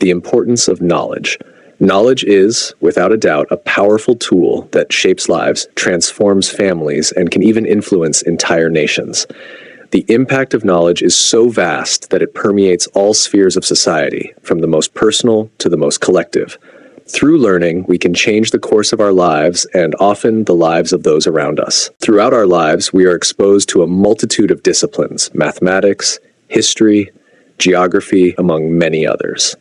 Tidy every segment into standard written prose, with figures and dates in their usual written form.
The importance of knowledge. Knowledge is, without a doubt, a powerful tool that shapes lives, transforms families, and can even influence entire nations. The impact of knowledge is so vast that it permeates all spheres of society, from the most personal to the most collective. Through learning, we can change the course of our lives and often the lives of those around us. Throughout our lives, we are exposed to a multitude of disciplines: mathematics, history, geography, among many others.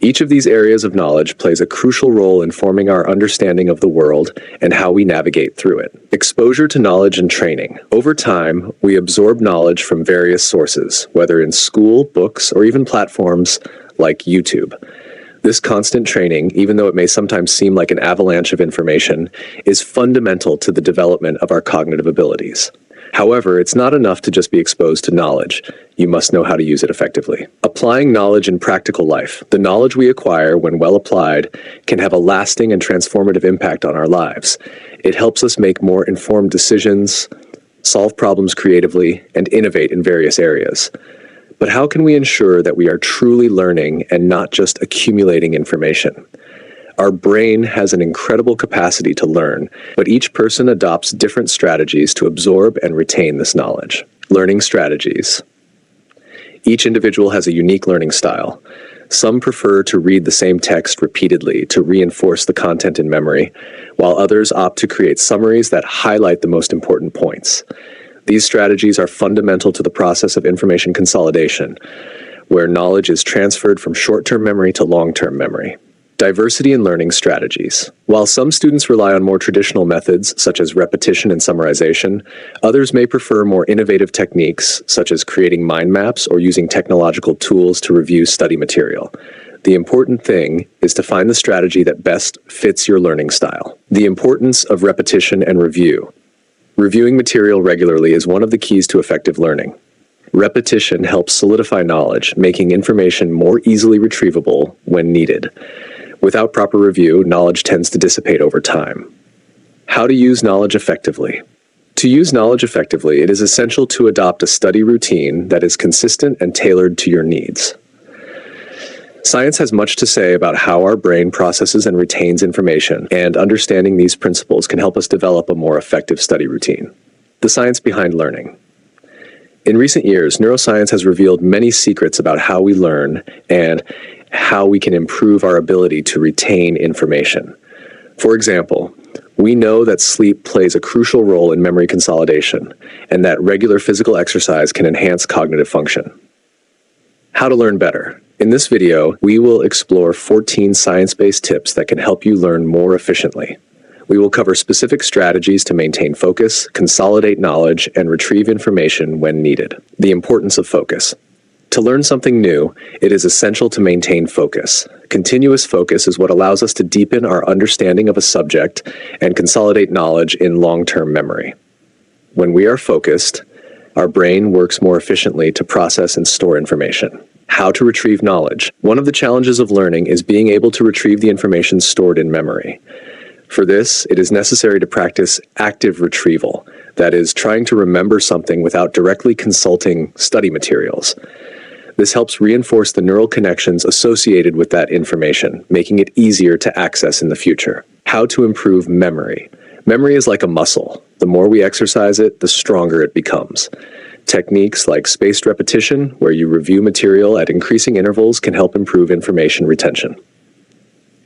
Each of these areas of knowledge plays a crucial role in forming our understanding of the world and how we navigate through it. Exposure to knowledge and training. Over time, we absorb knowledge from various sources, whether in school, books, or even platforms like YouTube. This constant training, even though it may sometimes seem like an avalanche of information, is fundamental to the development of our cognitive abilities. However, it's not enough to just be exposed to knowledge. You must know how to use it effectively. Applying knowledge in practical life. The knowledge we acquire, when well applied, can have a lasting and transformative impact on our lives. It helps us make more informed decisions, solve problems creatively, and innovate in various areas. But how can we ensure that we are truly learning and not just accumulating information? Our brain has an incredible capacity to learn, but each person adopts different strategies to absorb and retain this knowledge. Learning strategies. Each individual has a unique learning style. Some prefer to read the same text repeatedly to reinforce the content in memory, while others opt to create summaries that highlight the most important points. These strategies are fundamental to the process of information consolidation, where knowledge is transferred from short-term memory to long-term memory. Diversity in learning strategies. While some students rely on more traditional methods, such as repetition and summarization, others may prefer more innovative techniques, such as creating mind maps or using technological tools to review study material. The important thing is to find the strategy that best fits your learning style. The importance of repetition and review. Reviewing material regularly is one of the keys to effective learning. Repetition helps solidify knowledge, making information more easily retrievable when needed. Without proper review, knowledge tends to dissipate over time. How to use knowledge effectively. To use knowledge effectively, it is essential to adopt a study routine that is consistent and tailored to your needs. Science has much to say about how our brain processes and retains information, and understanding these principles can help us develop a more effective study routine. The science behind learning. In recent years, neuroscience has revealed many secrets about how we learn and how we can improve our ability to retain information. For example, we know that sleep plays a crucial role in memory consolidation, and that regular physical exercise can enhance cognitive function. How to learn better. In this video, we will explore 14 science-based tips that can help you learn more efficiently. We will cover specific strategies to maintain focus, consolidate knowledge, and retrieve information when needed. The importance of focus. To learn something new, it is essential to maintain focus. Continuous focus is what allows us to deepen our understanding of a subject and consolidate knowledge in long-term memory. When we are focused, our brain works more efficiently to process and store information. How to retrieve knowledge. One of the challenges of learning is being able to retrieve the information stored in memory. For this, it is necessary to practice active retrieval, that is, trying to remember something without directly consulting study materials. This helps reinforce the neural connections associated with that information, making it easier to access in the future. How to improve memory. Memory is like a muscle. The more we exercise it, the stronger it becomes. Techniques like spaced repetition, where you review material at increasing intervals, can help improve information retention.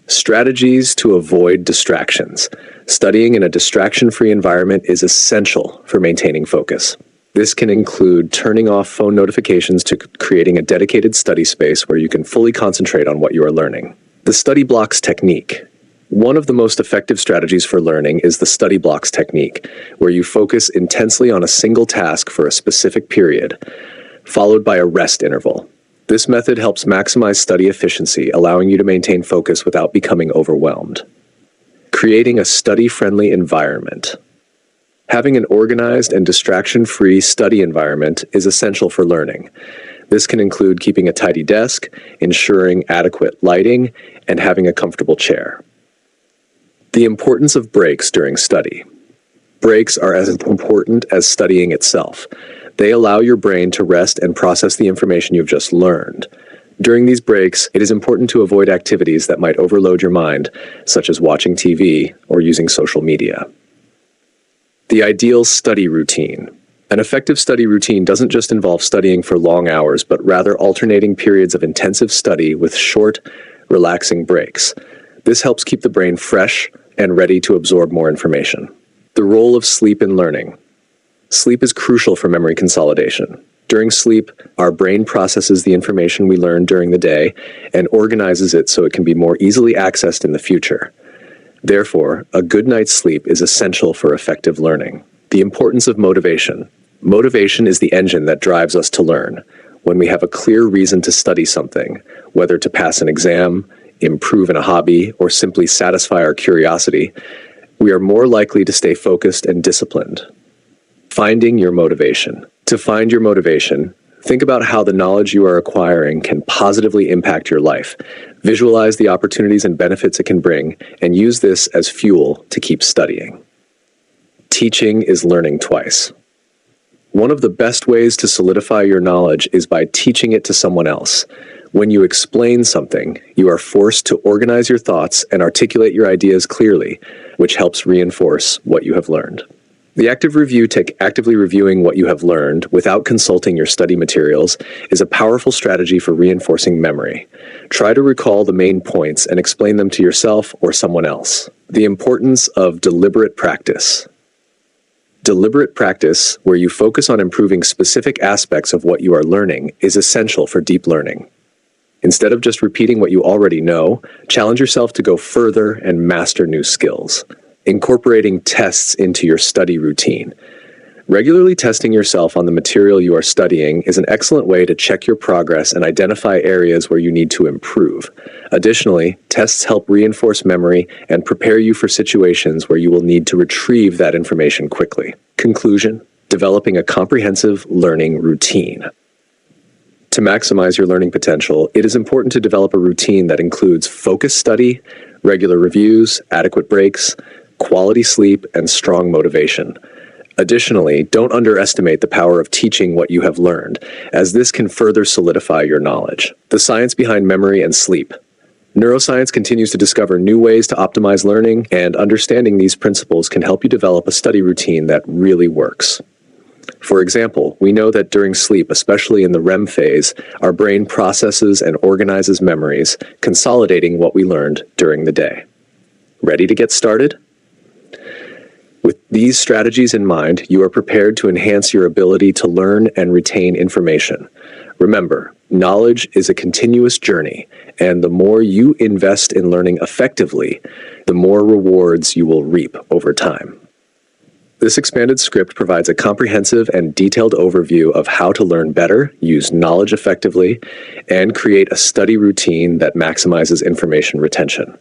Strategies to avoid distractions. Studying in a distraction-free environment is essential for maintaining focus. This can include turning off phone notifications to creating a dedicated study space where you can fully concentrate on what you are learning. The study blocks technique. One of the most effective strategies for learning is the study blocks technique, where you focus intensely on a single task for a specific period, followed by a rest interval. This method helps maximize study efficiency, allowing you to maintain focus without becoming overwhelmed. Creating a study-friendly environment. Having an organized and distraction-free study environment is essential for learning. This can include keeping a tidy desk, ensuring adequate lighting, and having a comfortable chair. The importance of breaks during study. Breaks are as important as studying itself. They allow your brain to rest and process the information you've just learned. During these breaks, it is important to avoid activities that might overload your mind, such as watching TV or using social media. The ideal study routine. An effective study routine doesn't just involve studying for long hours, but rather alternating periods of intensive study with short, relaxing breaks. This helps keep the brain fresh and ready to absorb more information. The role of sleep in learning. Sleep is crucial for memory consolidation. During sleep, our brain processes the information we learn during the day and organizes it so it can be more easily accessed in the future. Therefore, a good night's sleep is essential for effective learning. The importance of motivation. Motivation is the engine that drives us to learn. When we have a clear reason to study something, whether to pass an exam, improve in a hobby, or simply satisfy our curiosity, we are more likely to stay focused and disciplined. Finding your motivation. To find your motivation, think about how the knowledge you are acquiring can positively impact your life. Visualize the opportunities and benefits it can bring, and use this as fuel to keep studying. Teaching is learning twice. One of the best ways to solidify your knowledge is by teaching it to someone else. When you explain something, you are forced to organize your thoughts and articulate your ideas clearly, which helps reinforce what you have learned. The active review technique, actively reviewing what you have learned without consulting your study materials, is a powerful strategy for reinforcing memory. Try to recall the main points and explain them to yourself or someone else. The importance of deliberate practice. Deliberate practice, where you focus on improving specific aspects of what you are learning, is essential for deep learning. Instead of just repeating what you already know, challenge yourself to go further and master new skills. Incorporating tests into your study routine. Regularly testing yourself on the material you are studying is an excellent way to check your progress and identify areas where you need to improve. Additionally, tests help reinforce memory and prepare you for situations where you will need to retrieve that information quickly. Conclusion: developing a comprehensive learning routine. To maximize your learning potential, it is important to develop a routine that includes focused study, regular reviews, adequate breaks, quality sleep, and strong motivation. Additionally, don't underestimate the power of teaching what you have learned, as this can further solidify your knowledge. The science behind memory and sleep. Neuroscience continues to discover new ways to optimize learning, and understanding these principles can help you develop a study routine that really works. For example, we know that during sleep, especially in the REM phase, our brain processes and organizes memories, consolidating what we learned during the day. Ready to get started? With these strategies in mind, you are prepared to enhance your ability to learn and retain information. Remember, knowledge is a continuous journey, and the more you invest in learning effectively, the more rewards you will reap over time. This expanded script provides a comprehensive and detailed overview of how to learn better, use knowledge effectively, and create a study routine that maximizes information retention.